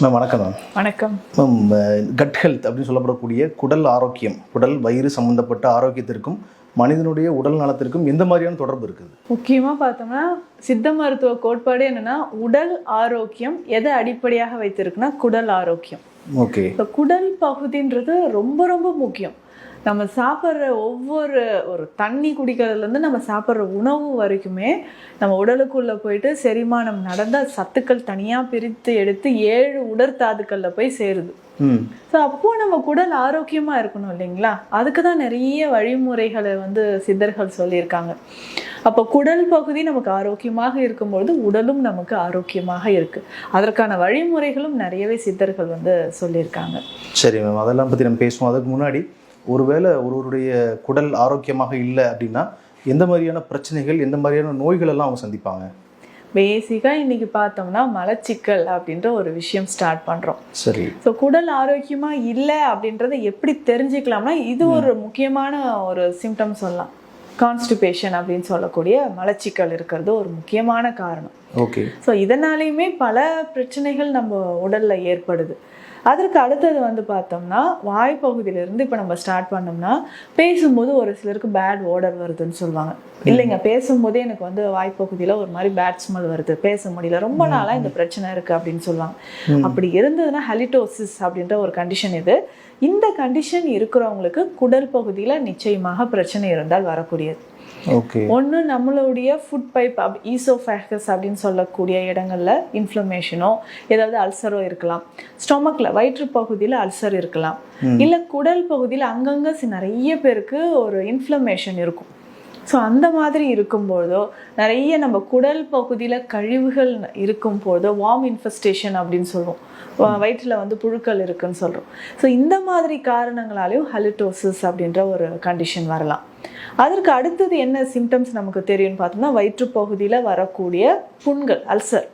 Ma'am வணக்கம் ma'am. வணக்கம் ma'am, cut health அப்படின்னு சொல்லப்படக்கூடிய குடல் ஆரோக்கியம், குடல் வயிறு சம்பந்தப்பட்ட ஆரோக்கியத்திற்கும் மனிதனுடைய உடல் நலத்திற்கும் எந்த மாதிரியான தொடர்பு இருக்குது? முக்கியமாக பார்த்தோம்னா சித்த மருத்துவ கோட்பாடு என்னன்னா, உடல் ஆரோக்கியம் எதை அடிப்படையாக வைத்திருக்குன்னா குடல் ஆரோக்கியம். ஓகே. இப்போ குடல் பகுதின்றது ரொம்ப ரொம்ப முக்கியம். நம்ம சாப்பிட்ற ஒரு தண்ணி குடிக்கிறதுலேருந்து நம்ம சாப்பிட்ற உணவு வரைக்குமே நம்ம உடலுக்குள்ளே போயிட்டு செரிமானம் நடந்தால் சத்துக்கள் தனியாக பிரித்து எடுத்து 7 உடற்தாதுக்களில் போய் சேருது. ஸோ அப்போது நம்ம குடல் ஆரோக்கியமாக இருக்கணும் இல்லைங்களா? அதுக்கு தான் நிறைய வழிமுறைகளை சித்தர்கள் சொல்லியிருக்காங்க. அப்போ குடல் பகுதி நமக்கு ஆரோக்கியமாக இருக்கும்பொழுது உடலும் நமக்கு ஆரோக்கியமாக இருக்குது. அதற்கான வழிமுறைகளும் நிறையவே சித்தர்கள் சொல்லியிருக்காங்க. சரி மேம், அதெல்லாம் பற்றி நம்ம பேசுவோம். அதுக்கு முன்னாடி ஒருவேளை ஒருவருடைய குடல் ஆரோக்கியமாக இல்லை அப்படின்னா எந்த மாதிரியான பிரச்சனைகள், எந்த மாதிரியான நோய்கள் எல்லாம் அவங்க சந்திப்பாங்க? பேசிக்காக இன்னைக்கு பார்த்தோம்னா மலச்சிக்கல் அப்படின்ற ஒரு விஷயம் ஸ்டார்ட் பண்ணுறோம். சரி. ஸோ குடல் ஆரோக்கியமாக இல்லை அப்படின்றத எப்படி தெரிஞ்சுக்கலாம்னா, இது ஒரு முக்கியமான ஒரு சிம்டம் சொல்லலாம். கான்ஸ்டிபேஷன் அப்படின்னு சொல்லக்கூடிய மலச்சிக்கல் இருக்கிறது ஒரு முக்கியமான காரணம். ஓகே. ஸோ இதனாலேயுமே பல பிரச்சனைகள் நம்ம உடலில் ஏற்படுது. அதற்கு அடுத்தது பார்த்தோம்னா வாய்ப்பகுதியிலேருந்து இப்போ நம்ம ஸ்டார்ட் பண்ணோம்னா, பேசும்போது ஒரு சிலருக்கு பேட் ஓடர் வருதுன்னு சொல்லுவாங்க. இல்லைங்க, பேசும்போதே எனக்கு வாய்ப்பகுதியில் ஒரு மாதிரி பேட் ஸ்மெல் வருது, பேச முடியல, ரொம்ப நாளாக இந்த பிரச்சனை இருக்குது அப்படின்னு சொல்லுவாங்க. அப்படி இருந்ததுன்னா ஹலிடோசிஸ் அப்படின்ற ஒரு கண்டிஷன் இது. இந்த கண்டிஷன் இருக்கிறவங்களுக்கு குடல் பகுதியில் நிச்சயமாக பிரச்சனை இருந்தால் வரக்கூடியது. ஒன்று நம்மளுடைய ஃபுட் பைப் ஈசோஃபேகஸ் அப்படின்னு சொல்லக்கூடிய இடங்கள்ல இன்ஃப்ளமேஷனோ ஏதாவது அல்சரோ இருக்கலாம். ஸ்டொமக்ல வயிற்று பகுதியில் அல்சர் இருக்கலாம். இல்லை குடல் பகுதியில் அங்கங்கே நிறைய பேருக்கு ஒரு இன்ஃப்ளமேஷன் இருக்கும். ஸோ அந்த மாதிரி இருக்கும்போதோ, நிறைய நம்ம குடல் பகுதியில் கழிவுகள் இருக்கும்போதோ வார்ம் இன்ஃபெஸ்டேஷன் அப்படின்னு சொல்லுவோம். வயிற்றில் புழுக்கள் இருக்குன்னு சொல்கிறோம். ஸோ இந்த மாதிரி காரணங்களாலையும் ஹலிடோசிஸ் அப்படின்ற ஒரு கண்டிஷன் வரலாம். அதற்கு அடுத்தது என்ன சிம்டம்ஸ் நமக்கு தெரியும்னு பார்த்தோம்னா, வயிற்று பகுதியில் வரக்கூடிய புண்கள், அல்சர்,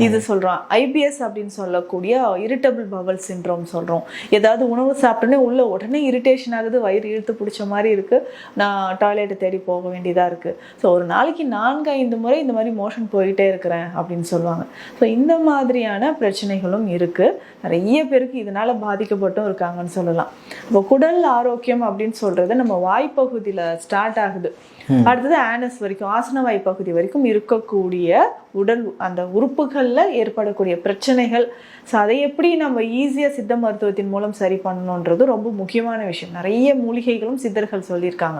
இது சொல்கிறோம். ஐபிஎஸ் அப்படின்னு சொல்லக்கூடிய இரிட்டபிள் பவல் சிண்ட்ரோம் சொல்கிறோம். ஏதாவது உணவு சாப்பிட்டோன்னே உடனே இரிட்டேஷன் ஆகுது, வயிறு இழுத்து பிடிச்ச மாதிரி இருக்குது, நான் டாய்லெட்டை தேடி போக வேண்டியதாக இருக்குது. ஸோ ஒரு நாளைக்கு 4-5 முறை இந்த மாதிரி மோஷன் போயிட்டே இருக்கிறேன் அப்படின்னு சொல்லுவாங்க. ஸோ இந்த மாதிரியான பிரச்சனைகளும் இருக்குது. நிறைய பேருக்கு இதனால் பாதிக்கப்பட்டும் இருக்காங்கன்னு சொல்லலாம். இப்போ குடல் ஆரோக்கியம் அப்படின்னு சொல்கிறது நம்ம வாய்ப்பகுதியில் ஸ்டார்ட் ஆகுது. அடுத்தது ஆனஸ் வரைக்கும், ஆசன வாய்ப்பகுதி வரைக்கும் இருக்கக்கூடிய உடல் அந்த உறுப்புகளில் ஏற்படக்கூடிய பிரச்சனைகள். ஸோ அதை எப்படி நம்ம ஈஸியாக சித்த மருத்துவத்தின் மூலம் சரி பண்ணணுன்றது ரொம்ப முக்கியமான விஷயம். நிறைய மூலிகைகளும் சித்தர்கள் சொல்லியிருக்காங்க.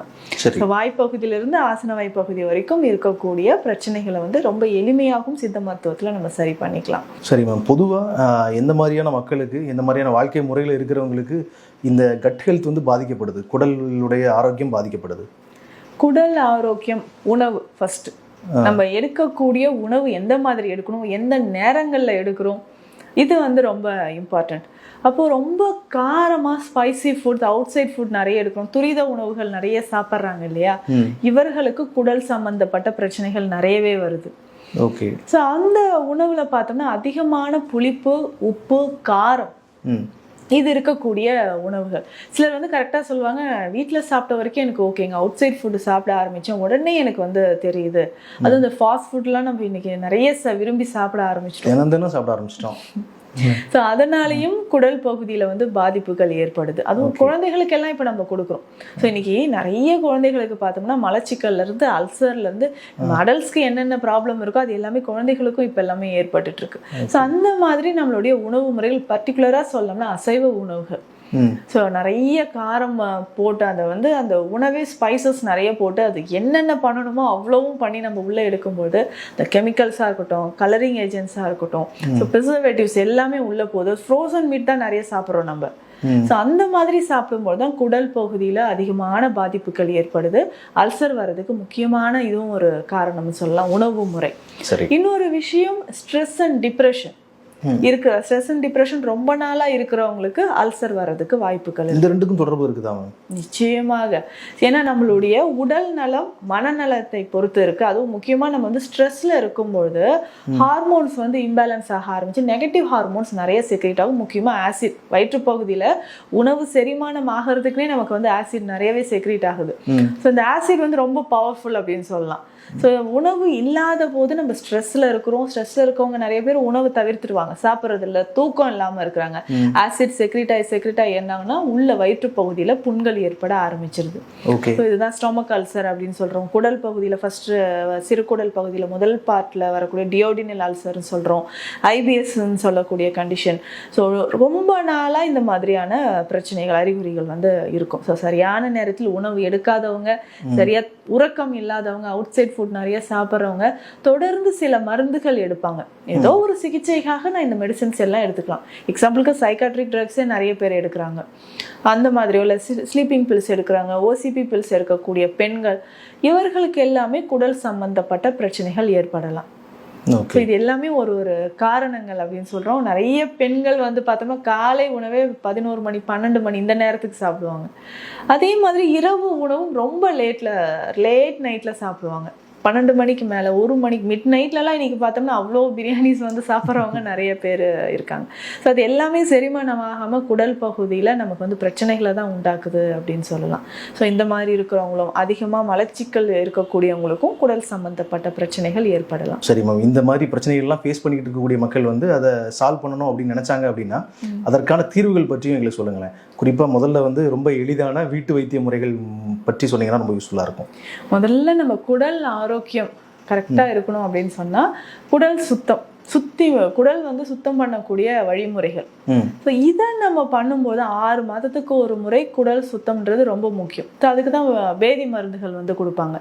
ஸோ வாய்ப்பகுதியிலிருந்து ஆசன வாய்ப்பகுதி வரைக்கும் இருக்கக்கூடிய பிரச்சனைகளை ரொம்ப எளிமையாகவும் சித்த மருத்துவத்தில் நம்ம சரி பண்ணிக்கலாம். சரி மேம், பொதுவாக எந்த மாதிரியான மக்களுக்கு, எந்த மாதிரியான வாழ்க்கை முறையில் இருக்கிறவங்களுக்கு இந்த கட் ஹெல்த் பாதிக்கப்படுது, குடலுடைய ஆரோக்கியம் பாதிக்கப்படுது? குடல் ஆரோக்கியம், உணவு ஃபர்ஸ்ட். நம்ம எடுக்கக்கூடிய உணவு எந்த மாதிரி எடுக்கணும், எந்த நேரங்களில் எடுக்கிறோம், இது ரொம்ப இம்பார்ட்டண்ட். அப்போது ரொம்ப காரமாக spicy food, outside food நிறைய எடுக்கணும். துரித உணவுகள் நிறைய சாப்பிட்றாங்க இல்லையா, இவர்களுக்கு குடல் சம்பந்தப்பட்ட பிரச்சனைகள் நிறையவே வருது. ஓகே. ஸோ அந்த உணவில் பார்த்தோம்னா அதிகமான புளிப்பு, உப்பு, காரம் இது இருக்கக்கூடிய உணவுகள். சிலர் கரெக்டாக சொல்லுவாங்க, வீட்டில் சாப்பிட்ட வரைக்கும் எனக்கு ஓகேங்க, அவுட் சைட் ஃபுட்டு சாப்பிட ஆரம்பித்தோம் உடனே எனக்கு தெரியுது. அது இந்த ஃபாஸ்ட் ஃபுட்லாம் நம்ம இன்றைக்கி நிறைய விரும்பி சாப்பிட ஆரம்பிச்சிட்டோம். ஸோ அதனாலையும் குடல் பகுதியில் பாதிப்புகள் ஏற்படுது. அதுவும் குழந்தைகளுக்கெல்லாம் இப்போ நம்ம கொடுக்குறோம். ஸோ இன்னைக்கு நிறைய குழந்தைகளுக்கு பார்த்தோம்னா மலச்சிக்கல்லேருந்து அல்சர்லேருந்து அடல்ட்ஸ்க்கு என்னென்ன ப்ராப்ளம் இருக்கோ அது எல்லாமே குழந்தைகளுக்கும் இப்போ எல்லாமே ஏற்பட்டுட்டு இருக்கு. ஸோ அந்த மாதிரி நம்மளுடைய உணவு முறைகள் பர்டிகுலராக சொல்லணும்னா அசைவ உணவுகள். ஸோ நிறைய காரம் போட்டு அந்த உணவே ஸ்பைசஸ் நிறைய போட்டு அது என்னென்ன பண்ணணுமோ அவ்வளவும் பண்ணி நம்ம உள்ளே எடுக்கும்போது இந்த கெமிக்கல்ஸாக இருக்கட்டும், கலரிங் ஏஜென்ட்ஸாக இருக்கட்டும், ஸோ ப்ரிசர்வேட்டிவ்ஸ் எல்லாமே உள்ளே போகுது. ஃப்ரோசன் மீட் தான் நிறைய சாப்பிட்றோம் நம்ம. ஸோ அந்த மாதிரி சாப்பிடும்போது தான் குடல் பகுதியில் அதிகமான பாதிப்புகள் ஏற்படுது. அல்சர் வர்றதுக்கு முக்கியமான இதுவும் ஒரு காரணம்னு சொல்லலாம், உணவு முறை. இன்னொரு விஷயம், ஸ்ட்ரெஸ் அண்ட் டிப்ரெஷன் இருக்கு. ஸ்ட்ரெஸ் அண்ட் டிப்ரெஷன் ரொம்ப நாளா இருக்கிறவங்களுக்கு அல்சர் வர்றதுக்கு வாய்ப்புகள். இந்த ரெண்டுக்கும் தொடர்பு இருக்குதா? நிச்சயமாக. ஏன்னா நம்மளுடைய உடல் நலம் மனநலத்தை பொறுத்து இருக்கு. அதுவும் முக்கியமா நம்ம ஸ்ட்ரெஸ்ல இருக்கும்பொழுது ஹார்மோன்ஸ் இம்பேலன்ஸ் ஆக ஆரம்பிச்சு நெகட்டிவ் ஹார்மோன்ஸ் நிறைய செக்ரேட் ஆகும். முக்கியமா ஆசிட், வயிற்று பகுதியில உணவு செரிமானம் ஆகிறதுக்குனே நமக்கு ஆசிட் நிறையவே செக்ரேட் ஆகுது. ஸோ இந்த ஆசிட் ரொம்ப பவர்ஃபுல் அப்படின்னு சொல்லலாம். ஸோ உணவு இல்லாத போது நம்ம ஸ்ட்ரெஸ்ல இருக்கிறோம். ஸ்ட்ரெஸ்ல இருக்கவங்க நிறைய பேர் உணவு தவிர்த்துடுவாங்க, சாப்பிட்றது இல்லை, தூக்கம் இல்லாமல் இருக்கிறாங்க. ஆசிட் செக்ரிட்டாய் என்னாங்கன்னா உள்ள வயிற்று பகுதியில் புண்கள் ஏற்பட ஆரம்பிச்சிருது. ஸோ இதுதான் ஸ்டொமக் அல்சர் அப்படின்னு சொல்றோம். குடல் பகுதியில் ஃபர்ஸ்ட் சிறுகுடல் பகுதியில் முதல் பார்ட்ல வரக்கூடிய டியோடினல் அல்சர்னு சொல்றோம். ஐபிஎஸ்ன்னு சொல்லக்கூடிய கண்டிஷன். ஸோ ரொம்ப நாளா இந்த மாதிரியான பிரச்சனைகள் அறிகுறிகள் வந்து இருக்கும். ஸோ சரியான நேரத்தில் உணவு எடுக்காதவங்க, சரியா உறக்கம் இல்லாதவங்க, அவுட் சைட் ஃபுட் நிறைய சாப்பிட்றவங்க தொடர்ந்து சில மருந்துகள் எடுப்பாங்க. ஏதோ ஒரு சிகிச்சைக்காக நான் இந்த மெடிசின்ஸ் எல்லாம் எடுத்துக்கலாம். எக்ஸாம்பிளுக்கு சைக்காட்ரிக் ட்ரக்ஸே நிறைய பேர் எடுக்கிறாங்க. அந்த மாதிரி உள்ள ஸ்லீப்பிங் பில்ஸ் எடுக்கிறாங்க, ஓசிபி பில்ஸ் எடுக்கக்கூடிய பெண்கள், இவர்களுக்கு எல்லாமே குடல் சம்பந்தப்பட்ட பிரச்சனைகள் ஏற்படலாம். இது எல்லாமே ஒரு ஒரு காரணங்கள் அப்படின்னு சொல்றோம். நிறைய பெண்கள் வந்து பார்த்தோம்னா காலை உணவே 11 மணி 12 மணி இந்த நேரத்துக்கு சாப்பிடுவாங்க. அதே மாதிரி இரவு உணவும் ரொம்ப லேட் நைட்ல சாப்பிடுவாங்க. 12 மணிக்கு மேலே, 1 மணிக்கு, மிட் நைட்லலாம் இன்றைக்கி பார்த்தோம்னா அவ்வளோ பிரியாணிஸ் வந்து சாப்பிட்றவங்க நிறைய பேர் இருக்காங்க. ஸோ அது எல்லாமே செரிமானமாகாமல் குடல் பகுதியில் நமக்கு வந்து பிரச்சனைகளை தான் உண்டாக்குது அப்படின்னு சொல்லலாம். ஸோ இந்த மாதிரி இருக்கிறவங்களும், அதிகமாக மலச்சிக்கல் இருக்கக்கூடியவங்களுக்கும் குடல் சம்மந்தப்பட்ட பிரச்சனைகள் ஏற்படலாம். சரி மேம், இந்த மாதிரி பிரச்சனைகள்லாம் ஃபேஸ் பண்ணிக்கிட்டு இருக்கக்கூடிய மக்கள் வந்து அதை சால்வ் பண்ணணும் அப்படின்னு நினச்சாங்க அப்படின்னா அதற்கான தீர்வுகள் பற்றியும் எங்களுக்கு சொல்லுங்களேன். குறிப்பாக முதல்ல வந்து ரொம்ப எளிதான வீட்டு வைத்திய முறைகள் பற்றி சொன்னீங்கன்னா ரொம்ப யூஸ்ஃபுல்லாக இருக்கும். முதல்ல நம்ம குடல் ஆரோக்கியம் கரெக்டாக இருக்கணும் அப்படின்னு சொன்னால் குடல் குடல் வந்து சுத்தம் பண்ணக்கூடிய வழிமுறைகள். ஸோ இதை நம்ம பண்ணும்போது 6 மாதத்துக்கு ஒரு முறை குடல் சுத்தம்ன்றது ரொம்ப முக்கியம். ஸோ அதுக்கு தான் வேதி மருந்துகள் வந்து கொடுப்பாங்க.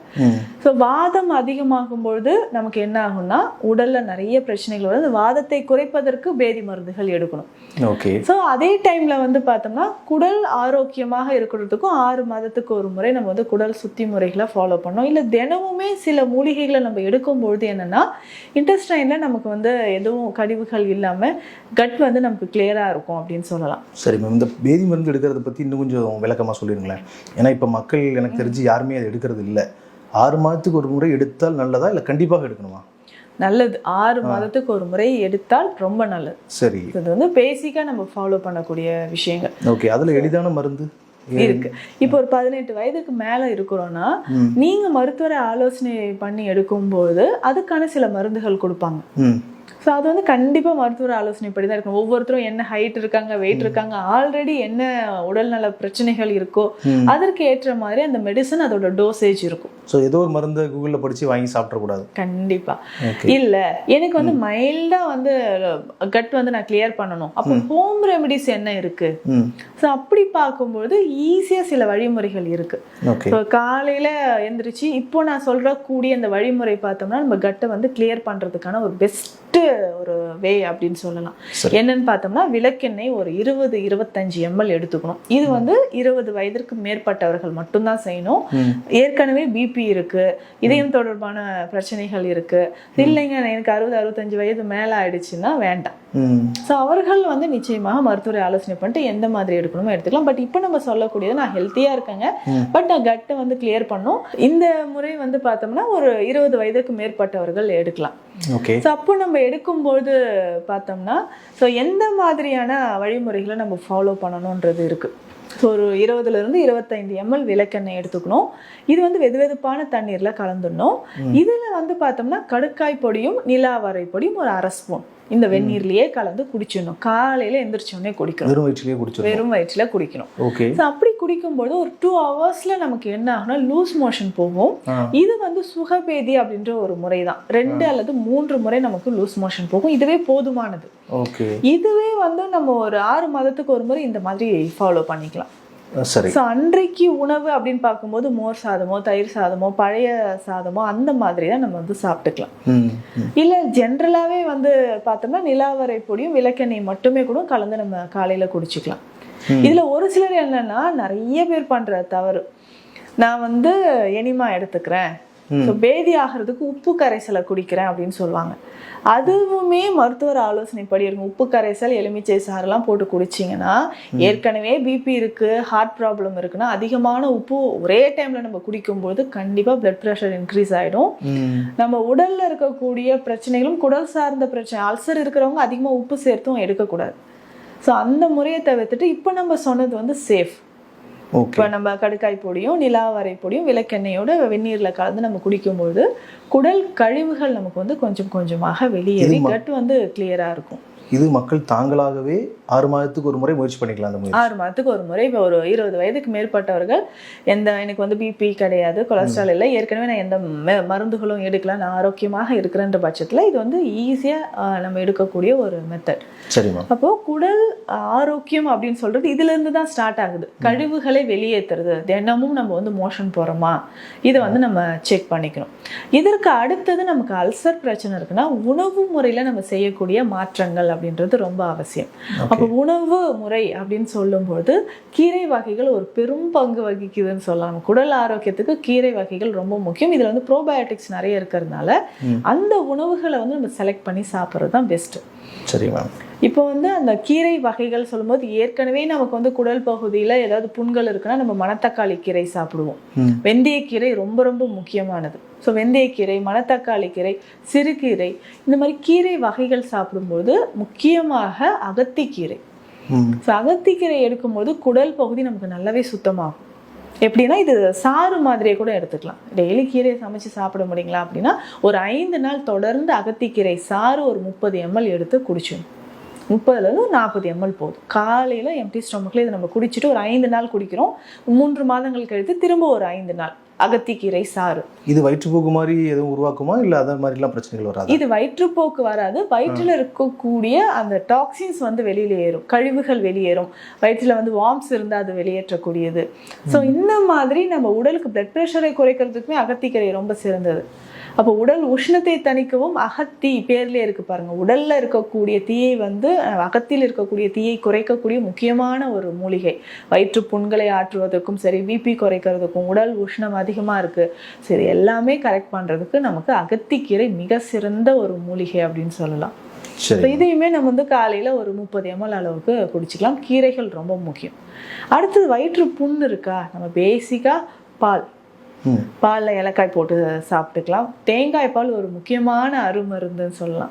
ஸோ வாதம் அதிகமாகும்பொழுது நமக்கு என்ன ஆகும்னா உடல்ல நிறைய பிரச்சனைகள் வருது. அந்த வாதத்தை குறைப்பதற்கு வேதி மருந்துகள் எடுக்கணும். ஓகே. ஸோ அதே டைம்ல வந்து பார்த்தோம்னா குடல் ஆரோக்கியமாக இருக்கிறதுக்கும் 6 மாதத்துக்கு ஒரு முறை நம்ம வந்து குடல் சுத்தி முறைகளை ஃபாலோ பண்ணோம். இல்லை தினமுமே சில மூலிகைகளை நம்ம எடுக்கும்பொழுது என்னன்னா இன்டெஸ்டைன்ல நமக்கு வந்து எதுவும் கழிவுகள் இல்லாமல் கட் வந்து நமக்கு கிளியராக இருக்கும் அப்படின்னு சொல்லலாம். சரி மேம், இந்த வேதி மருந்து எடுக்கிறத பற்றி இன்னும் கொஞ்சம் விளக்கமாக சொல்லிடுங்களேன். ஏன்னா இப்போ மக்கள் எனக்கு தெரிஞ்சு யாருமே அதை எடுக்கிறது இல்லை. 6 மாதத்துக்கு ஒரு முறை எடுத்தால் நல்லதா இல்லை கண்டிப்பாக எடுக்கணுமா? நல்லது. 6 மாதத்துக்கு ஒரு முறை எடுத்தால் ரொம்ப நல்லது. சரி, இது வந்து பேசிக்காக நம்ம ஃபாலோ பண்ணக்கூடிய விஷயங்கள். ஓகே. அதில் எளிதான மருந்து இருக்கு. இப்போ ஒரு 18 வயதுக்கு மேல இருக்கிறோம்னா நீங்க மருத்துவரை ஆலோசனை பண்ணி எடுக்கும்போது அதுக்கான சில மருந்துகள் கொடுப்பாங்க. ஸோ அது வந்து கண்டிப்பாக மருத்துவர் ஆலோசனைப்படி தான் இருக்கணும். ஒவ்வொருத்தரும் என்ன ஹைட் இருக்காங்க, வெயிட் இருக்காங்க, ஆல்ரெடி என்ன உடல்நல பிரச்சனைகள் இருக்கோ அதற்கு ஏற்ற மாதிரி அந்த மெடிசன் அதோட டோசேஜ் இருக்கும். ஸோ ஏதோ ஒரு மருந்து கூகுளில் படித்து வாங்கி சாப்பிடக்கூடாது. கண்டிப்பாக இல்லை. எனக்கு வந்து மைல்டாக வந்து கட் வந்து நான் கிளியர் பண்ணணும், அப்போ ஹோம் ரெமெடிஸ் என்ன இருக்கு? ஸோ அப்படி பார்க்கும்போது ஈஸியாக சில வழிமுறைகள் இருக்கு. ஸோ காலையில் எந்திரிச்சு இப்போ நான் சொல்றக்கூடிய இந்த வழிமுறை பார்த்தோம்னா நம்ம கட்டை வந்து கிளியர் பண்ணுறதுக்கான ஒரு பெஸ்ட்டு ஒரு வே அப்படின்னு சொல்லலாம். என்னன்னு பார்த்தோம்னா விளக்கெண்ணெய் ஒரு 20-25 ml எடுத்துக்கணும். இது வந்து 20 வயதிற்கு மேற்பட்டவர்கள் மட்டும்தான் செய்யணும். ஏற்கனவே பிபி இருக்கு, இதயம் தொடர்பான பிரச்சனைகள் இருக்கு, இல்லைங்க எனக்கு 60-65 வயது மேல ஆயிடுச்சுன்னா வேண்டாம். ஸோ அவர்கள் வந்து நிச்சயமாக மருத்துவரை ஆலோசனை பண்ணிட்டு எந்த மாதிரி எடுக்கணுமோ எடுத்துக்கலாம். பட் இப்போ நம்ம சொல்லக்கூடியது நான் ஹெல்த்தியா இருக்கேங்க, பட் நான் கட்டை வந்து கிளியர் பண்ணும். இந்த முறை வந்து பார்த்தோம்னா ஒரு 20 வயதுக்கு மேற்பட்டவர்கள் எடுக்கலாம். ஸோ அப்போ நம்ம எடுக்கும்போது பார்த்தோம்னா ஸோ எந்த மாதிரியான வழிமுறைகளை நம்ம ஃபாலோ பண்ணணுன்றது இருக்குது. ஸோ ஒரு 20-25 ml விளக்கெண்ணெய் எடுத்துக்கணும். இது வந்து வெதுவெதுப்பான தண்ணீரில் கலந்துடணும். இதில் வந்து பார்த்தோம்னா கடுக்காய் பொடியும் நிலாவரை பொடியும் ஒரு 1/2 ஸ்பூன் இந்த வெந்நீர்லயே கலந்து குடிச்சிடணும். காலையில எந்திரிச்சோடனே குடிக்கணும். வெறும் வயிற்றுல குடிக்கணும். ஸோ அப்படி குடிக்கும்போது ஒரு 2 hours நமக்கு என்ன ஆகும்னா லூஸ் மோஷன் போகும். இது வந்து சுகபேதி அப்படின்ற ஒரு முறை தான். 2 அல்லது 3 முறை நமக்கு லூஸ் மோஷன் போகும். இதுவே போதுமானது. இதுவே வந்து நம்ம ஒரு 6 மாதத்துக்கு ஒரு முறை இந்த மாதிரி ஃபாலோ பண்ணிக்கலாம். ஸோ அன்றைக்கு உணவு அப்படின்னு பார்க்கும்போது மோர் சாதமோ, தயிர் சாதமோ, பழைய சாதமோ அந்த மாதிரி தான் நம்ம வந்து சாப்பிட்டுக்கலாம். இல்லை ஜென்ரலாகவே வந்து பார்த்தோம்னா நிலாவரை பொடியும் விளக்கெண்ணெய் மட்டுமே கூட கலந்து நம்ம காலையில் குடிச்சிக்கலாம். இதில் ஒரு சிலர் என்னன்னா நிறைய பேர் பண்ணுற தவறு, நான் வந்து எனிமா எடுத்துக்கிறேன், ஸோ பேதி ஆகிறதுக்கு உப்பு கரைசலை குடிக்கிறேன் அப்படின்னு சொல்லுவாங்க. அதுவுமே மருத்துவர் ஆலோசனைப்படி இருக்கும். உப்பு கரைசல், எலுமிச்சை சாரெல்லாம் போட்டு குடிச்சிங்கன்னா ஏற்கனவே பிபி இருக்குது, ஹார்ட் ப்ராப்ளம் இருக்குன்னா அதிகமான உப்பு ஒரே டைமில் நம்ம குடிக்கும்போது கண்டிப்பாக பிளட் ப்ரெஷர் இன்க்ரீஸ் ஆகிடும். நம்ம உடலில் இருக்கக்கூடிய பிரச்சனைகளும் குடல் சார்ந்த பிரச்சனை, அல்சர் இருக்கிறவங்க அதிகமாக உப்பு சேர்த்தும் எடுக்கக்கூடாது. ஸோ அந்த முறையை தவிர்த்துட்டு இப்போ நம்ம சொன்னது வந்து சேஃப். ஓகே. இப்போ நம்ம கடுக்காய் பொடியும் நிலாவரை பொடியும் விளக்கெண்ணெயோட வெந்நீரில் கலந்து நம்ம குடிக்கும்போது குடல் கழிவுகள் நமக்கு வந்து கொஞ்சம் கொஞ்சமாக வெளியேறி கட் வந்து கிளியராக இருக்கும். இது மக்கள் தாங்களாகவே 6 மாதத்துக்கு ஒரு முறை முயற்சி பண்ணிக்கலாம். அந்த முறை 6 மாதத்துக்கு ஒரு முறை. இப்போ ஒரு 20 வயதுக்கு மேற்பட்டவர்கள் எனக்கு வந்து பிபி கிடையாது, கொலஸ்ட்ரால் இல்லை, ஏற்கனவே நான் எந்த மருந்துகளும் எடுக்கலாம், நான் ஆரோக்கியமாக இருக்கிறன்ற பட்சத்தில் இது வந்து ஈஸியாக நம்ம எடுக்கக்கூடிய ஒரு மெத்தட். சரிம்மா. அப்போது குடல் ஆரோக்கியம் அப்படின்னு சொல்கிறது இதுலேருந்து தான் ஸ்டார்ட் ஆகுது. கழிவுகளை வெளியேற்றுறது, தினமும் நம்ம வந்து மோஷன் போகிறோமா, இதை வந்து நம்ம செக் பண்ணிக்கணும். இதற்கு அடுத்தது நமக்கு அல்சர் பிரச்சனை இருக்குன்னா உணவு முறையில் நம்ம செய்யக்கூடிய மாற்றங்கள் அப்படின்றது ரொம்ப அவசியம். அப்போ உணவு முறை அப்படின்னு சொல்லும்போது கீரை வகைகள் ஒரு பெரும் பங்கு வகிக்குதுன்னு சொல்லலாம். குடல் ஆரோக்கியத்துக்கு கீரை வகைகள் ரொம்ப முக்கியம். இதில் வந்து ப்ரோபயோட்டிக்ஸ் நிறைய இருக்கிறதுனால அந்த உணவுகளை வந்து நம்ம செலக்ட் பண்ணி சாப்பிட்றது தான் பெஸ்ட்டு. சரி மேம். இப்போ வந்து அந்த கீரை வகைகள் சொல்லும்போது ஏற்கனவே நமக்கு வந்து குடல் பகுதியில் ஏதாவது புண்கள் இருக்குன்னா நம்ம மணத்தக்காளி கீரை சாப்பிடுவோம். வெந்தயக்கீரை ரொம்ப ரொம்ப முக்கியமானது. ஸோ வெந்தயக்கீரை, மணத்தக்காளி கீரை, சிறுகீரை, இந்த மாதிரி கீரை வகைகள் சாப்பிடும்போது முக்கியமாக அகத்திக்கீரை. ஸோ அகத்திக்கீரை எடுக்கும்போது குடல் பகுதி நமக்கு நல்லாவே சுத்தமாகும். எப்படின்னா இது சாறு மாதிரியே கூட எடுத்துக்கலாம். டெய்லி கீரையை சமைச்சு சாப்பிட முடியுங்களா அப்படின்னா ஒரு 5 நாள் தொடர்ந்து அகத்திக்கீரை சாறு ஒரு 30 ml எடுத்து குடிச்சிடணும். 30லேருந்து 40 ml போதும். காலையில் எம்டி ஸ்டொமக்கில் இதை நம்ம குடிச்சிட்டு ஒரு 5 நாள் குடிக்கிறோம். 3 மாதங்கள் கழித்து திரும்ப ஒரு 5 நாள் அகத்திக்கீரை சாறு. இது வயிற்றுப்போக்கு மாதிரி எதுவும் உருவாக்குமா, இல்லை அதே மாதிரிலாம் பிரச்சனைகள் வராது? இது வயிற்றுப்போக்கு வராது. வயிற்றில் இருக்கக்கூடிய அந்த டாக்ஸின்ஸ் வந்து வெளியில ஏறும், கழிவுகள் வெளியேறும். வயிற்றில் வந்து வார்ம்ஸ் இருந்தால் அது வெளியேற்றக்கூடியது. ஸோ இந்த மாதிரி நம்ம உடலுக்கு பிளட் ப்ரெஷரை குறைக்கிறதுக்குமே அகத்திக்கீரை ரொம்ப சிறந்தது. அப்போ உடல் உஷ்ணத்தை தணிக்கவும் அகத்தி பேர்லேயே இருக்கு பாருங்க, உடல்ல இருக்கக்கூடிய தீயை வந்து அகத்தில் இருக்கக்கூடிய தீயை குறைக்கக்கூடிய முக்கியமான ஒரு மூலிகை. வயிற்று புண்களை ஆற்றுவதற்கும் சரி, பிபி குறைக்கிறதுக்கும், உடல் உஷ்ணம் அதிகமாக இருக்கு சரி, எல்லாமே கரெக்ட் பண்றதுக்கு நமக்கு அகத்திக்கீரை மிக சிறந்த ஒரு மூலிகை அப்படின்னு சொல்லலாம். இதையுமே நம்ம வந்து காலையில ஒரு 30 ml அளவுக்கு குடிச்சிக்கலாம். கீரைகள் ரொம்ப முக்கியம். அடுத்தது வயிற்று புண் இருக்கா, நம்ம பேசிக்கா பாலில் ஏலக்காய் போட்டு சாப்பிட்டுக்கலாம். தேங்காய் பால் ஒரு முக்கியமான அருமருந்துன்னு சொல்லலாம்.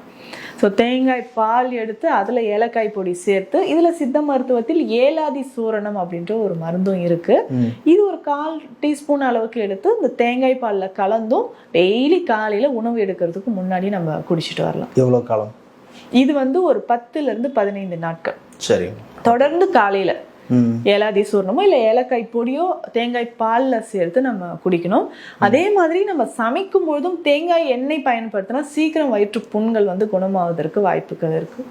ஸோ தேங்காய் பால் எடுத்து அதில் ஏலக்காய் பொடி சேர்த்து, இதில் சித்த மருத்துவத்தில் ஏலாதி சூரணம் அப்படின்ற ஒரு மருந்தும் இருக்குது. இது ஒரு 1/4 டீஸ்பூன் அளவுக்கு எடுத்து இந்த தேங்காய் பாலில் கலந்தும் டெய்லி காலையில் உணவு எடுக்கிறதுக்கு முன்னாடி நம்ம குடிச்சிட்டு வரலாம். எவ்வளோ காலம்? இது வந்து ஒரு 10லேருந்து 15 நாட்கள். சரி. தொடர்ந்து காலையில் ஏலாதி சூர்ணமோ இல்லை ஏலக்காய் பொடியோ தேங்காய் பாலில் சேர்த்து நம்ம குடிக்கணும். அதே மாதிரி நம்ம சமைக்கும் பொழுதும் தேங்காய் எண்ணெய் பயன்படுத்தினா சீக்கிரம் வயிற்று புண்கள் வந்து குணமாவதற்கு வாய்ப்புகள் இருக்கு.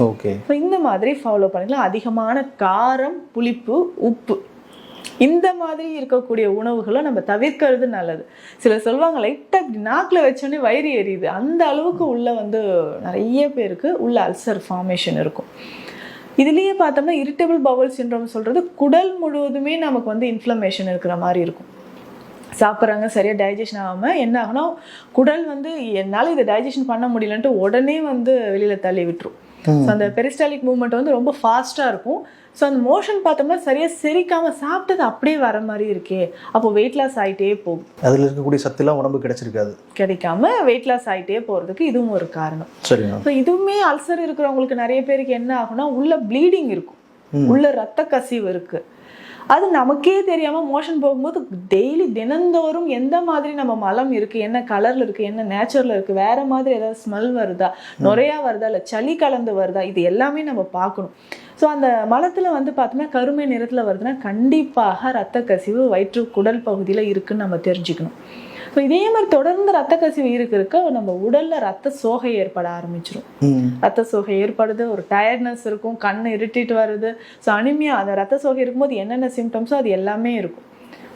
ஓகே. இந்த மாதிரி ஃபாலோ பண்ணிக்கலாம். அதிகமான காரம், புளிப்பு, உப்பு இந்த மாதிரி இருக்கக்கூடிய உணவுகளை நம்ம தவிர்க்கிறது நல்லது. சிலர் சொல்லுவாங்க லைட்டாக நாக்கில் வச்சோன்னே வயிறு எரியுது, அந்த அளவுக்கு உள்ள வந்து நிறைய பேருக்கு உள்ள அல்சர் ஃபார்மேஷன் இருக்கும். இதுலேயே பார்த்தோம்னா இரிட்டபிள் பவுல் சிண்ட்ரோம் சொல்கிறது குடல் முழுவதுமே நமக்கு வந்து இன்ஃப்ளமேஷன் இருக்கிற மாதிரி இருக்கும். சாப்பிட்றாங்க சரியாக டைஜஷன் ஆகாமல் என்ன ஆகுனா குடல் வந்து என்னால் இதை டைஜஷன் பண்ண முடியலன்ட்டு உடனே வந்து வெளியில் தள்ளி விட்டுரும். ஸோ அந்த பெரிஸ்டாலிக் மூவ்மெண்ட் வந்து ரொம்ப ஃபாஸ்ட்டாக இருக்கும். ஸோ அந்த மோஷன் பார்த்தோம்னா சரியாக செரிக்காமல் சாப்பிட்டது அப்படியே வர மாதிரி இருக்கே, அப்போ வெயிட் லாஸ் ஆகிட்டே போகும். அதில் இருக்கக்கூடிய சத்துலாம் உடம்பு கிடைக்காம வெயிட் லாஸ் ஆகிட்டே போகிறதுக்கு இதுவும் ஒரு காரணம். சரி. ஸோ இதுவுமே அல்சர் இருக்கிறவங்களுக்கு நிறைய பேருக்கு என்ன ஆகுனா உள்ள ப்ளீடிங் இருக்கும், உள்ள ரத்த கசிவு இருக்குது. அது நமக்கே தெரியாமல் மோஷன் போகும்போது டெய்லி தினந்தோறும் எந்த மாதிரி நம்ம மலம் இருக்குது, என்ன கலரில் இருக்குது, என்ன நேச்சரில் இருக்குது, வேறு மாதிரி ஏதாவது ஸ்மெல் வருதா, நுரையா வருதா, இல்லை சளி கலந்து வருதா, இது எல்லாமே நம்ம பார்க்கணும். ஸோ அந்த மலத்தில் வந்து பார்த்தோம்னா கருமை நிறத்தில் வருதுன்னா கண்டிப்பாக ரத்த கசிவு வயிற்று குடல் பகுதியில் இருக்குன்னு நம்ம தெரிஞ்சுக்கணும். ஸோ இதே மாதிரி தொடர்ந்து ரத்த கசிவு இருக்க நம்ம உடலில் ரத்த சோகை ஏற்பட ஆரம்பிச்சிடும். ரத்த சோகை ஏற்படுது, ஒரு டயர்ட்னஸ் இருக்கும், கண் இரிட்டேட் வருது. ஸோ அனிமியா, அந்த ரத்த சோகை இருக்கும்போது என்னென்ன சிம்டம்ஸோ அது எல்லாமே இருக்கும்.